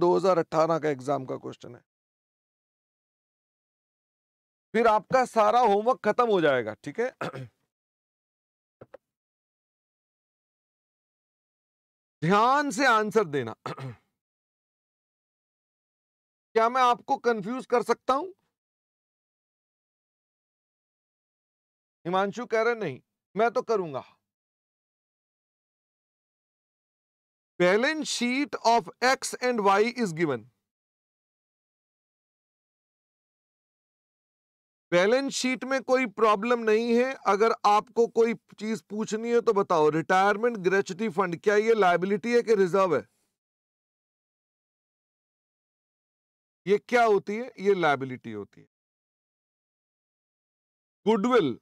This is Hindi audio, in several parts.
2018 का एग्जाम का क्वेश्चन है। फिर आपका सारा होमवर्क खत्म हो जाएगा, ठीक है। ध्यान से आंसर देना। क्या मैं आपको कंफ्यूज कर सकता हूं? हिमांशु कह रहे नहीं, मैं तो करूंगा। Balance sheet of X and Y is given. Balance sheet में कोई प्रॉब्लम नहीं है। अगर आपको कोई चीज पूछनी है तो बताओ। रिटायरमेंट ग्रेच्युटी फंड, क्या ये लायबिलिटी है कि रिजर्व है? ये क्या होती है? ये लायबिलिटी होती है। Goodwill,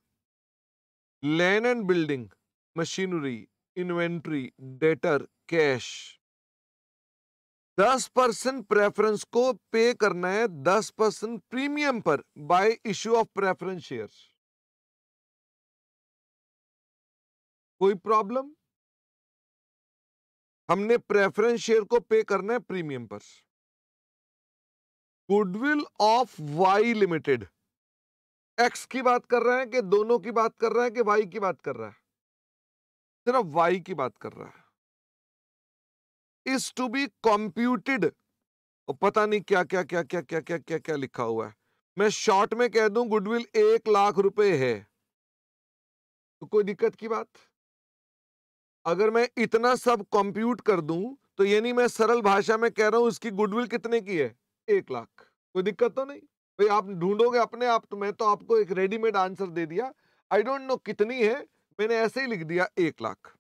land and building, machinery, inventory, debtor, cash. 10% preference को पे करना है 10% प्रीमियम पर by issue of preference shares. कोई प्रॉब्लम? हमने प्रेफरेंस शेयर को पे करना है प्रीमियम पर। Goodwill of Y limited, X की बात कर रहा है कि दोनों की बात कर रहा है कि वाई की बात कर रहा है? सिर्फ वाई की बात कर रहा है। इज टू बी कंप्यूटेड, और पता नहीं क्या क्या क्या क्या क्या क्या क्या क्या लिखा हुआ है। मैं शॉर्ट में कह दूं गुडविल 1,00,000 रुपए है, तो कोई दिक्कत की बात? अगर मैं इतना सब कंप्यूट कर दूं तो यानी मैं सरल भाषा में कह रहा हूं इसकी गुडविल कितने की है? 1,00,000। कोई दिक्कत तो नहीं भाई? आप ढूंढोगे अपने आप, तो मैं तो आपको एक रेडीमेड आंसर दे दिया। आई डोंट नो कितनी है, मैंने ऐसे ही लिख दिया 1,00,000।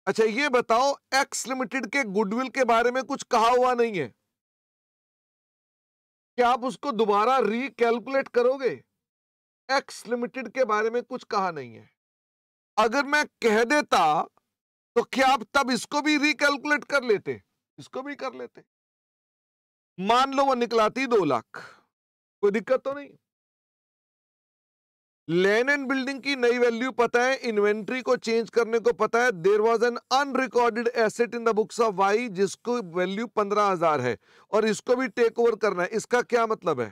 अच्छा ये बताओ, एक्स लिमिटेड के गुडविल के बारे में कुछ कहा हुआ नहीं है, क्या आप उसको दोबारा रिकैलकुलेट करोगे? एक्स लिमिटेड के बारे में कुछ कहा नहीं है। अगर मैं कह देता तो क्या आप तब इसको भी रिकैलकुलेट कर लेते? इसको भी कर लेते। मान लो वो निकलाती 2,00,000, कोई दिक्कत तो नहीं। लैंड एंड बिल्डिंग की नई वैल्यू पता है, इन्वेंट्री को चेंज करने को पता है। There was an unrecorded asset in the books of Y जिसको वैल्यू 15,000 है और इसको भी टेक ओवर करना है। इसका क्या मतलब है?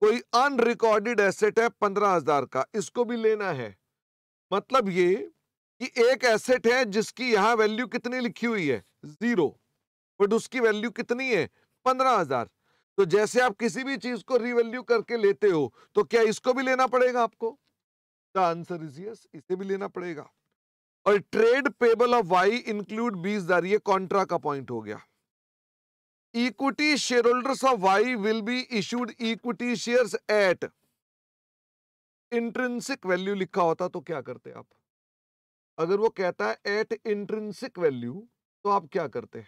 कोई अनरिकॉर्डेड एसेट है 15,000 का, इसको भी लेना है। मतलब ये कि एक एसेट है जिसकी यहां वैल्यू कितनी लिखी हुई है? 0, बट उसकी वैल्यू कितनी है? 15,000। तो जैसे आप किसी भी चीज को रिवैल्यू करके लेते हो, तो क्या इसको भी लेना पड़ेगा आपको? द आंसर इज यस, इसे भी लेना पड़ेगा। और trade payable of Y include 20,000, ये कॉन्ट्रा का पॉइंट हो गया। Equity shareholders of Y will be issued equity shares at, intrinsic value लिखा होता तो क्या करते आप? अगर वो कहता है एट इंट्रिंसिक वैल्यू, तो आप क्या करते?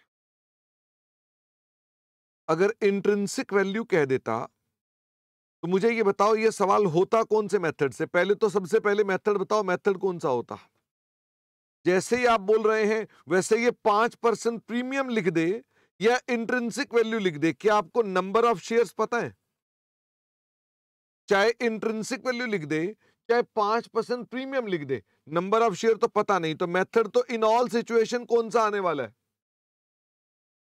अगर इंट्रिंसिक वैल्यू कह देता तो मुझे ये बताओ, ये सवाल होता कौन से मेथड से? पहले तो सबसे पहले मेथड बताओ, मेथड कौन सा होता? जैसे ही आप बोल रहे हैं वैसे ये 5% प्रीमियम लिख दे या इंट्रिंसिक वैल्यू लिख दे। क्या आपको नंबर ऑफ शेयर्स पता है? चाहे इंट्रिंसिक वैल्यू लिख दे, चाहे 5% प्रीमियम लिख दे, नंबर ऑफ शेयर तो पता नहीं। तो मेथड तो इन ऑल सिचुएशन कौन सा आने वाला है?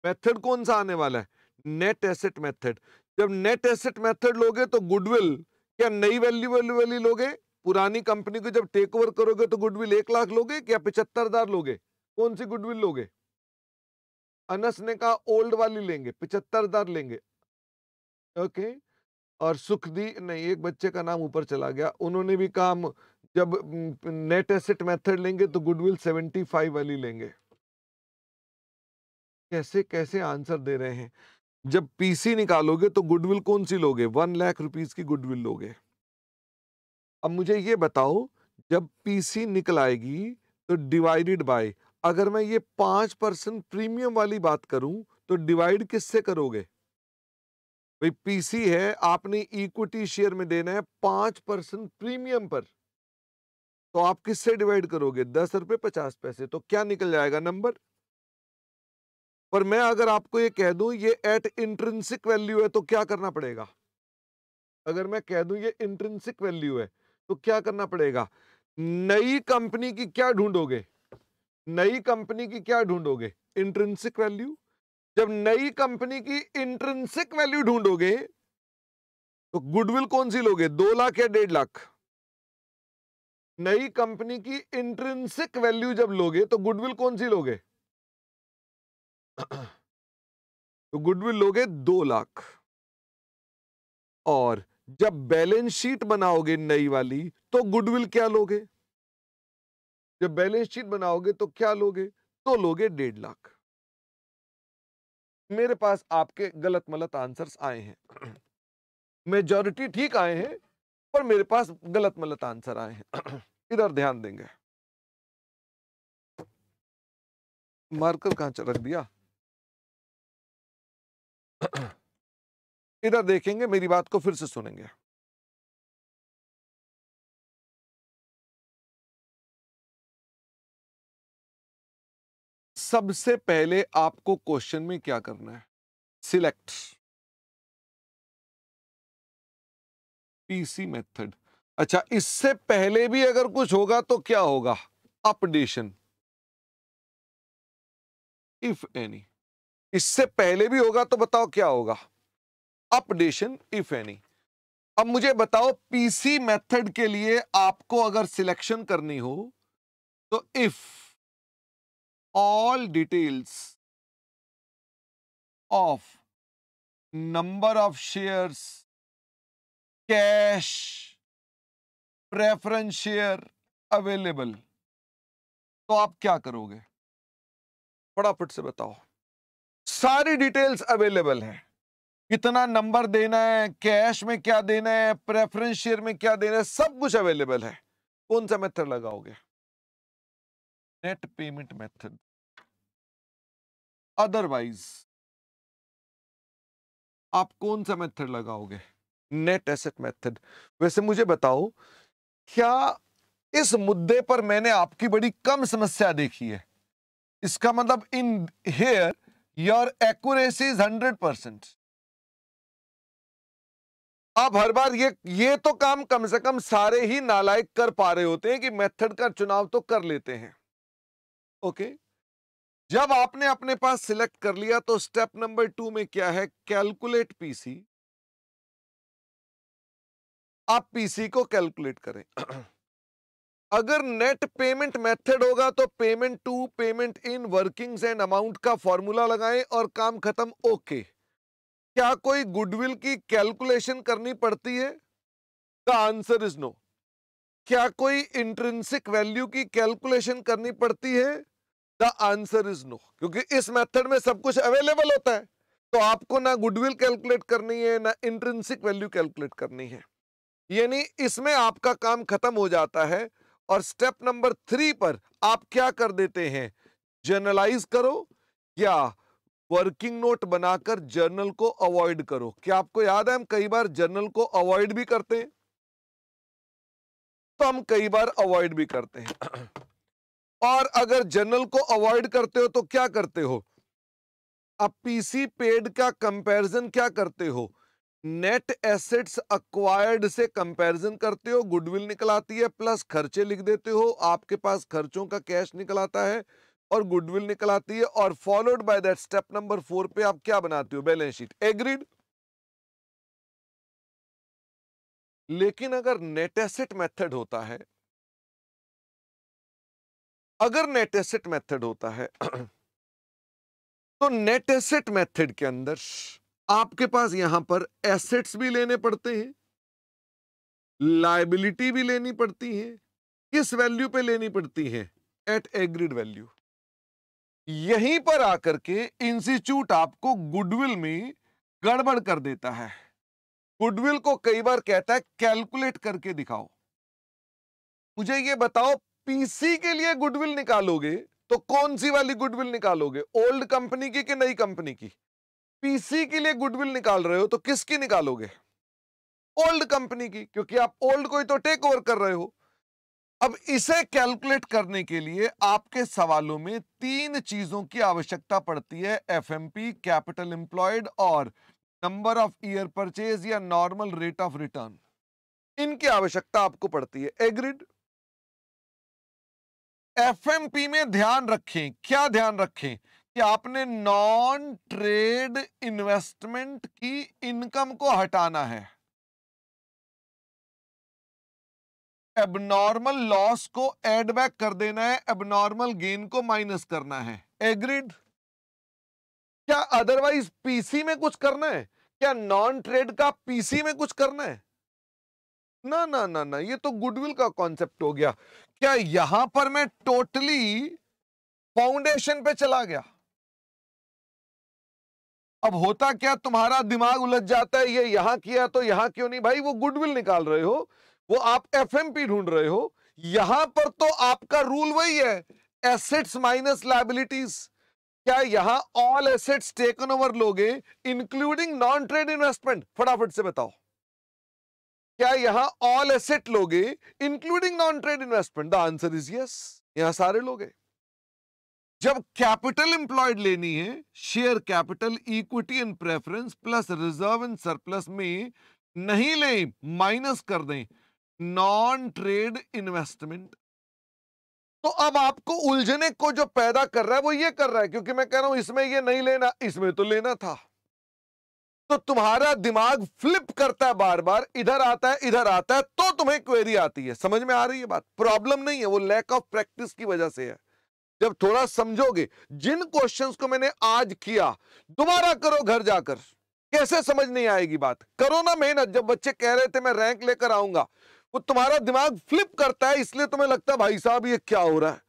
मेथड कौन सा आने वाला है? Net asset method. जब नेट एसेट मेथड लोगे तो गुडविल क्या नई वैल्यू वैल्यू वैल्यू लोगे? पुरानी कंपनी को जब टेक ओवर करोगे तो गुडविल 1,00,000 लोगे क्या 75,000 लोगे? कौन सी गुडविल लोगे? अनस ने कहा ओल्ड वाली लेंगे, 75,000 लेंगे। ओके। और सुखदी नहीं, एक बच्चे का नाम ऊपर चला गया, उन्होंने भी कहा जब नेट एसेट मेथड लेंगे तो गुडविल 75 वाली लेंगे। कैसे कैसे आंसर दे रहे हैं। जब पीसी निकालोगे तो गुडविल कौन सी लोगे? 1,00,000 रुपीज की गुडविल लोगे। अब मुझे ये बताओ, जब पीसी निकल आएगी तो डिवाइडेड बाय, अगर मैं ये 5% प्रीमियम वाली बात करूं तो डिवाइड किससे करोगे? भाई पीसी है, आपने इक्विटी शेयर में देना है 5% प्रीमियम पर, तो आप किससे डिवाइड करोगे? 10 रुपए 50 पैसे। तो क्या निकल जाएगा नंबर? पर मैं अगर आपको ये कह दूं ये एट इंट्रिंसिक वैल्यू है तो क्या करना पड़ेगा? अगर मैं कह दूं ये इंट्रिंसिक वैल्यू है तो क्या करना पड़ेगा? नई कंपनी की क्या ढूंढोगे? नई कंपनी की क्या ढूंढोगे? Intrinsic value. जब नई कंपनी की इंट्रिंसिक वैल्यू ढूंढोगे तो गुडविल कौन सी लोगे, 2 लाख या 1.5 लाख? नई कंपनी की इंट्रिंसिक वैल्यू जब लोगे तो गुडविल कौन सी लोगे? तो गुडविल लोगे 2 लाख। और जब बैलेंस शीट बनाओगे नई वाली तो गुडविल क्या लोगे? जब बैलेंस शीट बनाओगे तो क्या लोगे? तो लोगे 1.5 लाख। मेरे पास आपके गलत मलत आंसर्स आए हैं। मेजॉरिटी ठीक आए हैं, पर मेरे पास गलत मलत आंसर आए हैं। इधर ध्यान देंगे। मार्कर कहां रख दिया? इधर देखेंगे, मेरी बात को फिर से सुनेंगे। सबसे पहले आपको क्वेश्चन में क्या करना है? Select PC method. अच्छा, इससे पहले भी अगर कुछ होगा तो क्या होगा? Updation, if any. इससे पहले भी होगा तो बताओ क्या होगा? Updation, if any. अब मुझे बताओ, पीसी मेथड के लिए आपको अगर सिलेक्शन करनी हो तो if all details of number of shares, cash, preference share available, तो आप क्या करोगे? फटाफट से बताओ। सारी डिटेल्स अवेलेबल है, कितना नंबर देना है, कैश में क्या देना है, प्रेफरेंस शेयर में क्या देना है, सब कुछ अवेलेबल है। कौन सा मेथड लगाओगे? Net payment method. अदरवाइज आप कौन सा मेथड लगाओगे? Net asset method. वैसे मुझे बताओ, क्या इस मुद्दे पर मैंने आपकी बड़ी कम समस्या देखी है? इसका मतलब in here your accuracy is 100%। आप हर बार ये तो काम कम से कम सारे ही नालायक कर पा रहे होते हैं कि मेथड का चुनाव तो कर लेते हैं। ओके, जब आपने अपने पास सिलेक्ट कर लिया तो स्टेप नंबर 2 में क्या है? Calculate PC. आप पीसी को कैलकुलेट करें। अगर नेट पेमेंट मेथड होगा तो payment to, payment in, workings and amount का फॉर्मूला लगाएं और काम खत्म। ओके, क्या कोई गुडविल की कैलकुलेशन करनी पड़ती है? The answer is no. क्या कोई इंट्रिंसिक वैल्यू की कैलकुलेशन करनी पड़ती है? द आंसर इज नो, क्योंकि इस मेथड में सब कुछ अवेलेबल होता है। तो आपको ना गुडविल कैलकुलेट करनी है ना इंट्रिंसिक वैल्यू कैलकुलेट करनी है, यानी इसमें आपका काम खत्म हो जाता है। और स्टेप नंबर 3 पर आप क्या कर देते हैं? जर्नलाइज करो या वर्किंग नोट बनाकर जर्नल को अवॉइड करो। क्या आपको याद है हम कई बार जर्नल को अवॉइड भी करते हैं? तो हम कई बार अवॉइड भी करते हैं। और अगर जर्नल को अवॉइड करते हो तो क्या करते हो? अब पीसी पेड का कंपैरिजन क्या करते हो? नेट एसेट्स अक्वायर्ड से कंपैरिजन करते हो, गुडविल निकल आती है, प्लस खर्चे लिख देते हो, आपके पास खर्चों का कैश निकल आता है और गुडविल निकल आती है। और followed by that step number 4 पे आप क्या बनाते हो? Balance sheet. एग्रीड? लेकिन अगर नेट एसेट मेथड होता है, अगर नेट एसेट मेथड होता है तो नेट एसेट मेथड के अंदर आपके पास यहां पर एसेट्स भी लेने पड़ते हैं, लायबिलिटी भी लेनी पड़ती है। किस वैल्यू पे लेनी पड़ती है? At agreed value. यहीं पर आकर के इंस्टीट्यूट आपको गुडविल में गड़बड़ कर देता है। गुडविल को कई बार कहता है कैलकुलेट करके दिखाओ। मुझे ये बताओ, पीसी के लिए गुडविल निकालोगे तो कौन सी वाली गुडविल निकालोगे? ओल्ड कंपनी की कि नई कंपनी की? पीसी के लिए गुडविल निकाल रहे हो तो किसकी निकालोगे? ओल्ड कंपनी की, क्योंकि आप ओल्ड को ही तो टेक ओवर कर रहे हो। अब इसे कैलकुलेट करने के लिए आपके सवालों में 3 चीजों की आवश्यकता पड़ती है: एफएमपी, कैपिटल एम्प्लॉयड और नंबर ऑफ ईयर परचेज या नॉर्मल रेट ऑफ रिटर्न। इनकी आवश्यकता आपको पड़ती है। एग्रीड? एफएमपी में ध्यान रखें, क्या ध्यान रखें? कि आपने नॉन ट्रेड इन्वेस्टमेंट की इनकम को हटाना है, एबनॉर्मल लॉस को ऐड बैक कर देना है, एबनॉर्मल गेन को माइनस करना है। एग्रीड? क्या अदरवाइज पीसी में कुछ करना है? क्या नॉन ट्रेड का पीसी में कुछ करना है? ना ना ना ना, ये तो गुडविल का कॉन्सेप्ट हो गया। क्या यहां पर मैं टोटली फाउंडेशन पे चला गया? अब होता क्या, तुम्हारा दिमाग उलझ जाता है, ये यहां किया तो यहां क्यों नहीं? भाई वो गुडविल निकाल रहे हो, वो आप एफएमपी ढूंढ रहे हो। यहां पर तो आपका रूल वही है, एसेट्स माइनस लायबिलिटीज। क्या यहां ऑल एसेट्स टेकन ओवर लोगे इंक्लूडिंग नॉन ट्रेड इन्वेस्टमेंट? फटाफट से बताओ, क्या यहां ऑल एसेट लोगे including non trade investment? The answer is yes, यहां सारे लोगे। जब कैपिटल एम्प्लॉयड लेनी है, share capital, equity and preference plus reserve and surplus में नहीं ले, माइनस कर दें नॉन ट्रेड इन्वेस्टमेंट। तो अब आपको उलझने को जो पैदा कर रहा है वो ये कर रहा है, क्योंकि मैं कह रहा हूं इसमें ये नहीं लेना, इसमें तो लेना था। तो तुम्हारा दिमाग फ्लिप करता है, बार बार इधर आता है इधर आता है, तो तुम्हें क्वेरी आती है। समझ में आ रही है बात? प्रॉब्लम नहीं है, वो लैक ऑफ प्रैक्टिस की वजह से है। जब थोड़ा समझोगे, जिन क्वेश्चंस को मैंने आज किया दोबारा करो घर जाकर, कैसे समझ नहीं आएगी बात? करो ना मेहनत। जब बच्चे कह रहे थे मैं रैंक लेकर आऊंगा, वो तुम्हारा दिमाग फ्लिप करता है, इसलिए तुम्हें लगता है भाई साहब ये क्या हो रहा है।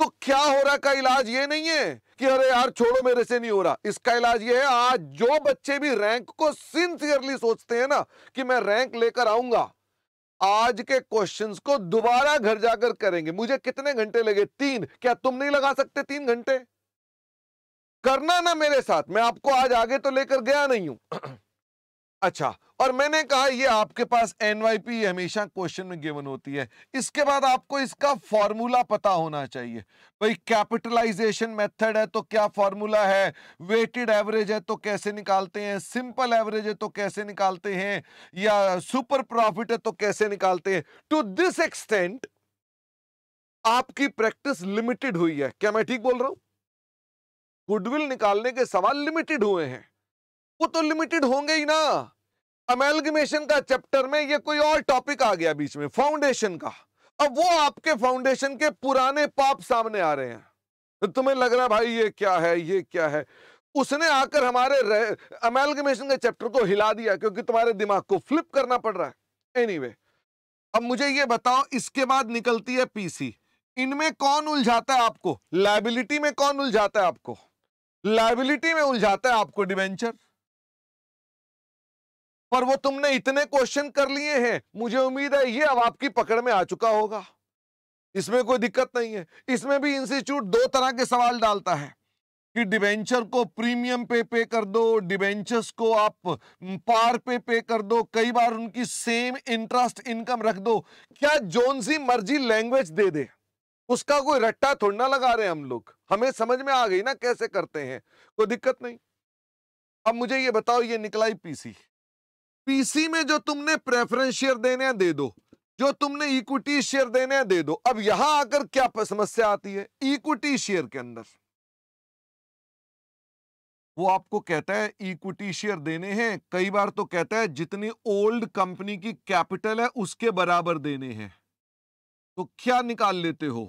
तो क्या हो रहा है का इलाज ये नहीं है कि अरे यार छोड़ो मेरे से नहीं हो रहा। इसका इलाज ये है, आज जो बच्चे भी रैंक को सिंसियरली सोचते हैं ना कि मैं रैंक लेकर आऊंगा, आज के क्वेश्चंस को दोबारा घर जाकर करेंगे। मुझे कितने घंटे लगे? 3। क्या तुम नहीं लगा सकते 3 घंटे? करना ना मेरे साथ, मैं आपको आज आगे तो लेकर गया नहीं हूं। अच्छा, और मैंने कहा ये आपके पास एनवाईपी हमेशा क्वेश्चन में गिवन होती है, इसके बाद आपको इसका फॉर्मूला पता होना चाहिए। भाई कैपिटलाइजेशन मेथड है तो क्या फॉर्मूला है, वेटेड एवरेज है तो कैसे निकालते हैं, सिंपल एवरेज है तो कैसे निकालते हैं, या सुपर प्रॉफिट है तो कैसे निकालते हैं। टू दिस एक्सटेंट आपकी प्रैक्टिस लिमिटेड हुई है। क्या मैं ठीक बोल रहा हूं? गुडविल निकालने के सवाल लिमिटेड हुए हैं, वो तो लिमिटेड होंगे ही ना। अमेलगमेशन का चैप्टर में ये कोई और टॉपिक आ गया बीच में, फाउंडेशन का। अब वो आपके फाउंडेशन के पुराने पाप सामने आ रहे हैं, तो तुम्हें लग रहा है भाई ये क्या है ये क्या है। उसने आकर हमारे अमेलगमेशन के चैप्टर को हिला दिया, क्योंकि तुम्हारे दिमाग को फ्लिप करना पड़ रहा है। एनीवे, अब मुझे ये बताओ, इसके बाद निकलती है पीसी। इनमें कौन उलझाता है आपको? लायबिलिटी में कौन उलझाता है आपको? लायबिलिटी में उलझाता है आपको डिबेंचर। पर वो तुमने इतने क्वेश्चन कर लिए हैं, मुझे उम्मीद है ये अब आपकी पकड़ में आ चुका होगा, इसमें कोई दिक्कत नहीं है। इसमें भी इंस्टीट्यूट 2 तरह के सवाल डालता है कि डिबेंचर को प्रीमियम पे कर दो, डिबेंचर्स को आप पार पे कर दो, कई बार उनकी सेम इंटरेस्ट इनकम रख दो। क्या जोन सी मर्जी लैंग्वेज दे दे, उसका कोई रट्टा थोड़ा ना लगा रहे हैं हम लोग। हमें समझ में आ गई ना कैसे करते हैं, कोई दिक्कत नहीं। अब मुझे ये बताओ, ये निकला ही पीसी। पीसी में जो तुमने प्रेफरेंस शेयर देने हैं दे दो, जो तुमने इक्विटी शेयर देने हैं दे दो। अब यहां आकर क्या समस्या आती है? इक्विटी शेयर के अंदर वो आपको कहता है इक्विटी शेयर देने हैं, कई बार तो कहता है जितनी ओल्ड कंपनी की कैपिटल है उसके बराबर देने हैं। तो क्या निकाल लेते हो?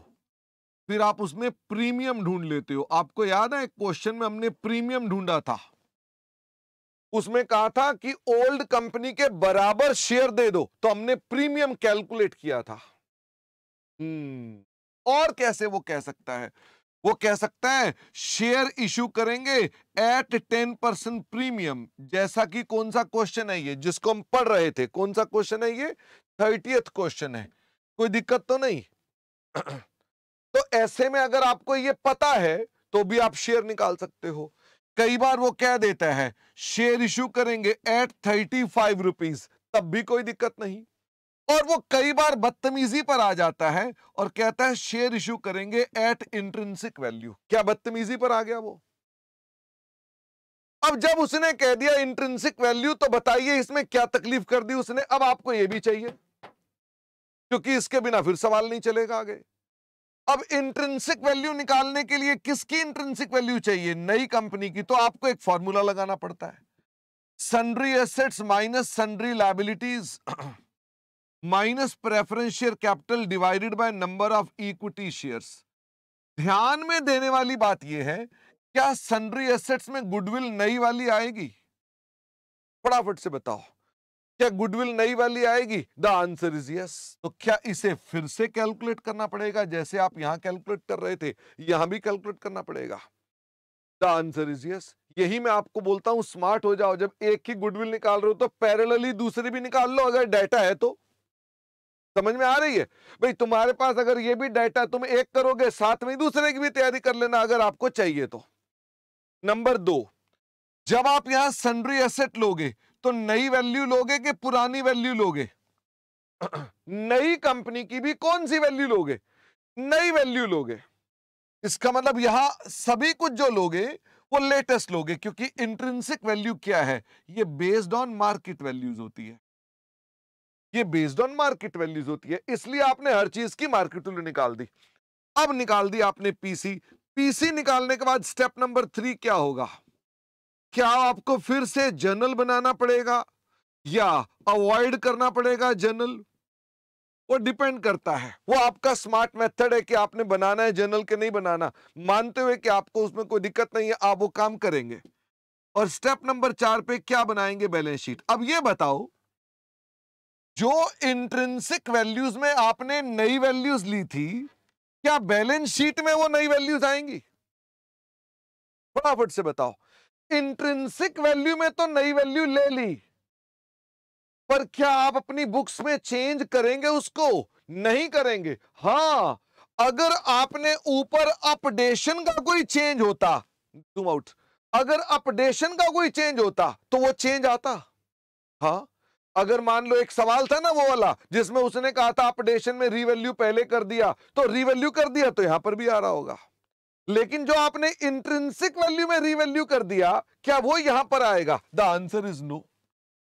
फिर आप उसमें प्रीमियम ढूंढ लेते हो। आपको याद है क्वेश्चन में हमने प्रीमियम ढूंढा था, उसमें कहा था कि ओल्ड कंपनी के बराबर शेयर दे दो, तो हमने प्रीमियम कैलकुलेट किया था। और कैसे वो कह सकता है? वो कह सकता है शेयर इशू करेंगे एट 10% प्रीमियम, जैसा कि कौन सा क्वेश्चन है ये जिसको हम पढ़ रहे थे? कौन सा क्वेश्चन है ये? 30th क्वेश्चन है। कोई दिक्कत तो नहीं? तो ऐसे में अगर आपको ये पता है तो भी आप शेयर निकाल सकते हो। कई बार वो कह देता है शेयर इशू करेंगे एट 35 रुपीज, तब भी कोई दिक्कत नहीं। और वो कई बार बदतमीजी पर आ जाता है और कहता है शेयर इशू करेंगे एट इंट्रिंसिक वैल्यू। क्या बदतमीजी पर आ गया वो? अब जब उसने कह दिया इंट्रिंसिक वैल्यू, तो बताइए इसमें क्या तकलीफ कर दी उसने? अब आपको ये भी चाहिए, क्योंकि इसके बिना फिर सवाल नहीं चलेगा आगे। अब इंट्रिंसिक वैल्यू निकालने के लिए किसकी इंट्रिंसिक वैल्यू चाहिए? नई कंपनी की। तो आपको एक फॉर्मूला लगाना पड़ता है, sundry assets minus sundry liabilities minus preference share capital divided by number of equity shares. ध्यान में देने वाली बात यह है, क्या सन्ड्री एसेट्स में गुडविल नई वाली आएगी? फटाफट से बताओ, क्या गुडविल नई वाली आएगी? The answer is yes. तो क्या इसे फिर से कैलकुलेट करना पड़ेगा? जैसे आप यहां कैलकुलेट कर रहे थे, यहां भी कैलकुलेट करना पड़ेगा। The answer is yes. यही मैं आपको बोलता हूं, स्मार्ट हो जाओ। जब एक ही गुडविल निकाल रहे हो तो पैरेलली दूसरी भी निकाल लो, अगर डाटा है तो। समझ में आ रही है भाई? तुम्हारे पास अगर ये भी डाटा, तुम एक करोगे, साथ में दूसरे की भी तैयारी कर लेना अगर आपको चाहिए तो। नंबर 2, जब आप यहां सन्ड्री एसेट लोगे तो नई वैल्यू लोगे कि पुरानी वैल्यू लोगे? नई कंपनी की भी कौन सी वैल्यू लोगे? नई वैल्यू लोगे। इसका मतलब यहां सभी कुछ जो लोगे वो लेटेस्ट लोगे, क्योंकि इंट्रिंसिक वैल्यू क्या है? ये बेस्ड ऑन मार्केट वैल्यूज होती है। ये बेस्ड ऑन मार्केट वैल्यूज होती है, इसलिए आपने हर चीज की मार्केट वैल्यू निकाल दी। अब निकाल दी आपने पीसी। पीसी निकालने के बाद स्टेप नंबर 3 क्या होगा? क्या आपको फिर से जर्नल बनाना पड़ेगा या अवॉइड करना पड़ेगा जर्नल? वो डिपेंड करता है, वो आपका स्मार्ट मेथड है कि आपने बनाना है जर्नल के नहीं बनाना। मानते हुए कि आपको उसमें कोई दिक्कत नहीं है, आप वो काम करेंगे। और स्टेप नंबर 4 पे क्या बनाएंगे? Balance sheet. अब ये बताओ, जो इंट्रिंसिक वैल्यूज में आपने नई वैल्यूज ली थी, क्या बैलेंस शीट में वो नई वैल्यूज आएंगी? फटाफट से बताओ। इंट्रिंसिक वैल्यू में तो नई वैल्यू ले ली, पर क्या आप अपनी बुक्स में चेंज करेंगे उसको? नहीं करेंगे। हां, अगर आपने ऊपर अपडेशन का कोई चेंज होता, जूम आउट, अगर अपडेशन का कोई चेंज होता तो वो चेंज आता। हां, अगर मान लो एक सवाल था ना वो वाला, जिसमें उसने कहा था अपडेशन में रीवैल्यू पहले कर दिया, तो रीवैल्यू कर दिया तो यहां पर भी आ रहा होगा। लेकिन जो आपने इंट्रिंसिक वैल्यू में रीवैल्यू कर दिया, क्या वो यहां पर आएगा? The answer is no.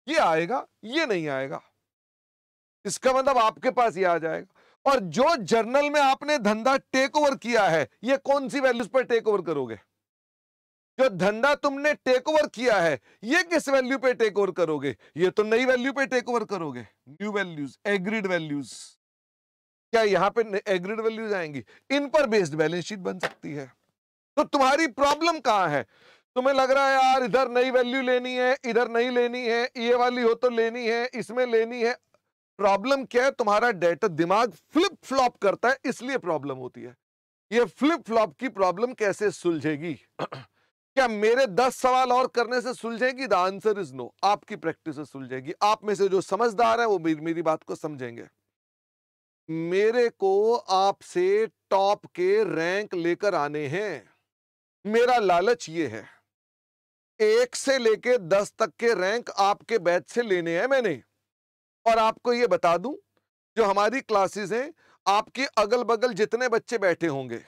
ये आएगा, ये नहीं आएगा। इसका मतलब आपके पास ये आ जाएगा। और जो जर्नल में आपने धंधा टेक ओवर किया है, ये कौन सी वैल्यूज पर टेक ओवर करोगे? जो धंधा तुमने टेक ओवर किया है, ये किस वैल्यू पे टेक ओवर करोगे? ये तो नई वैल्यू पे टेक ओवर करोगे। New values, agreed values. क्या यहां पे एग्रीड वैल्यूज आएंगी? इन पर बेस्ड बैलेंस शीट बन सकती है। तो तुम्हारी प्रॉब्लम कहां है? तुम्हें लग रहा है यार इधर नई वैल्यू लेनी है, इधर नहीं लेनी है, ये वाली हो तो लेनी है, इसमें लेनी है। प्रॉब्लम क्या है? तुम्हारा डेटा, दिमाग फ्लिप फ्लॉप करता है, इसलिए प्रॉब्लम होती है। ये फ्लिप फ्लॉप की प्रॉब्लम कैसे सुलझेगी? क्या मेरे 10 सवाल और करने से सुलझेगी? The answer is no. आपकी प्रैक्टिस से सुलझेगी। आप में से जो समझदार है वो मेरी बात को समझेंगे। मेरे को आपसे टॉप के रैंक लेकर आने हैं। मेरा लालच ये है, 1 से लेके 10 तक के रैंक आपके बैच से लेने हैं मैंने। और आपको ये बता दूं, जो हमारी क्लासेस हैं, आपके अगल बगल जितने बच्चे बैठे होंगे,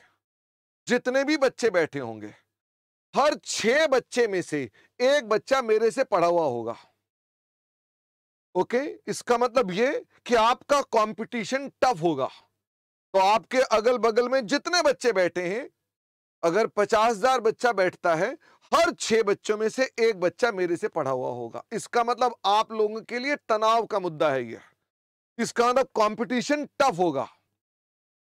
जितने भी बच्चे बैठे होंगे, हर 6 बच्चे में से 1 बच्चा मेरे से पढ़ा हुआ होगा। ओके, इसका मतलब ये कि आपका कंपटीशन टफ होगा। तो आपके अगल बगल में जितने बच्चे बैठे हैं, अगर 50,000 बच्चा बैठता है, हर 6 बच्चों में से 1 बच्चा मेरे से पढ़ा हुआ होगा। इसका मतलब आप लोगों के लिए तनाव का मुद्दा है ये। इसका मतलब कंपटीशन टफ होगा।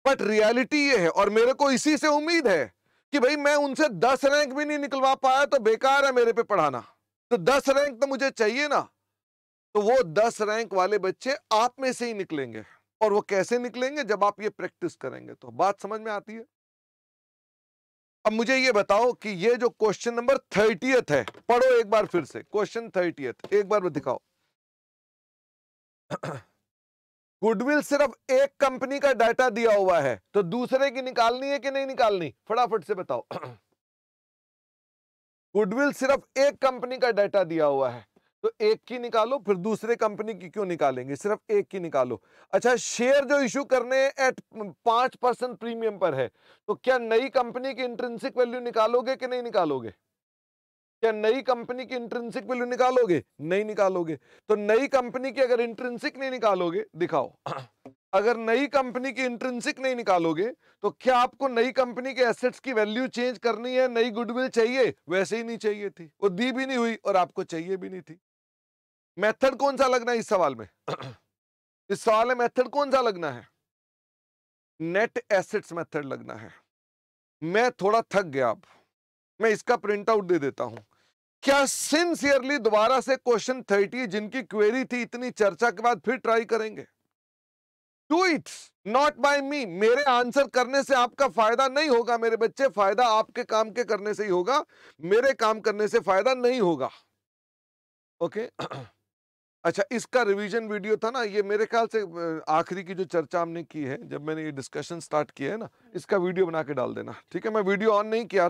बट रियलिटी ये है, और मेरे को इसी से उम्मीद है कि भाई मैं उनसे 10 रैंक भी नहीं निकलवा पाया तो बेकार है मेरे पे पढ़ाना। तो 10 रैंक तो मुझे चाहिए ना। तो वो 10 रैंक वाले बच्चे आप में से ही निकलेंगे। और वो कैसे निकलेंगे? जब आप ये प्रैक्टिस करेंगे। तो बात समझ में आती है? अब मुझे ये बताओ कि ये जो क्वेश्चन नंबर 30th है, पढ़ो एक बार फिर से। क्वेश्चन 30th एक बार दिखाओ। गुडविल सिर्फ एक कंपनी का डाटा दिया हुआ है, तो दूसरे की निकालनी है कि नहीं निकालनी? फटाफट से बताओ। गुडविल सिर्फ एक कंपनी का डाटा दिया हुआ है, तो एक की निकालो, फिर दूसरे कंपनी की क्यों निकालेंगे? सिर्फ एक की निकालो। अच्छा, शेयर जो इशू करने एट 5% प्रीमियम पर है, तो क्या नई कंपनी की इंट्रिंसिक वैल्यू निकालोगे कि नहीं निकालोगे? क्या नई कंपनी की इंट्रिंसिक वैल्यू निकालोगे? नहीं निकालोगे। तो नई कंपनी की अगर इंट्रिंसिक नहीं निकालोगे, दिखाओ। अगर नई कंपनी की इंट्रिंसिक नहीं निकालोगे तो क्या आपको नई कंपनी के एसेट्स की वैल्यू चेंज करनी है? नई गुडविल चाहिए? वैसे ही नहीं चाहिए थी, वो दी भी नहीं हुई और आपको चाहिए भी नहीं थी। मेथड कौन सा लगना है इस सवाल में? इस सवाल में मेथड कौन सा लगना है? नेट एसेट्स मेथड लगना है। मैं थोड़ा थक गया, अब मैं इसका प्रिंट आउट दे देता हूं। क्या सिंसियरली दोबारा से क्वेश्चन 30 जिनकी क्वेरी थी इतनी चर्चा के बाद फिर ट्राई करेंगे? डू इट, नॉट बाय मी। मेरे आंसर करने से आपका फायदा नहीं होगा मेरे बच्चे, फायदा आपके काम के करने से ही होगा, मेरे काम करने से फायदा नहीं होगा। ओके अच्छा, इसका रिवीजन वीडियो था ना, ये मेरे ख्याल से आखिरी की जो चर्चा हमने की है, जब मैंने ये डिस्कशन स्टार्ट किया है ना, इसका वीडियो बना के डाल देना, ठीक है? मैं वीडियो ऑन नहीं किया।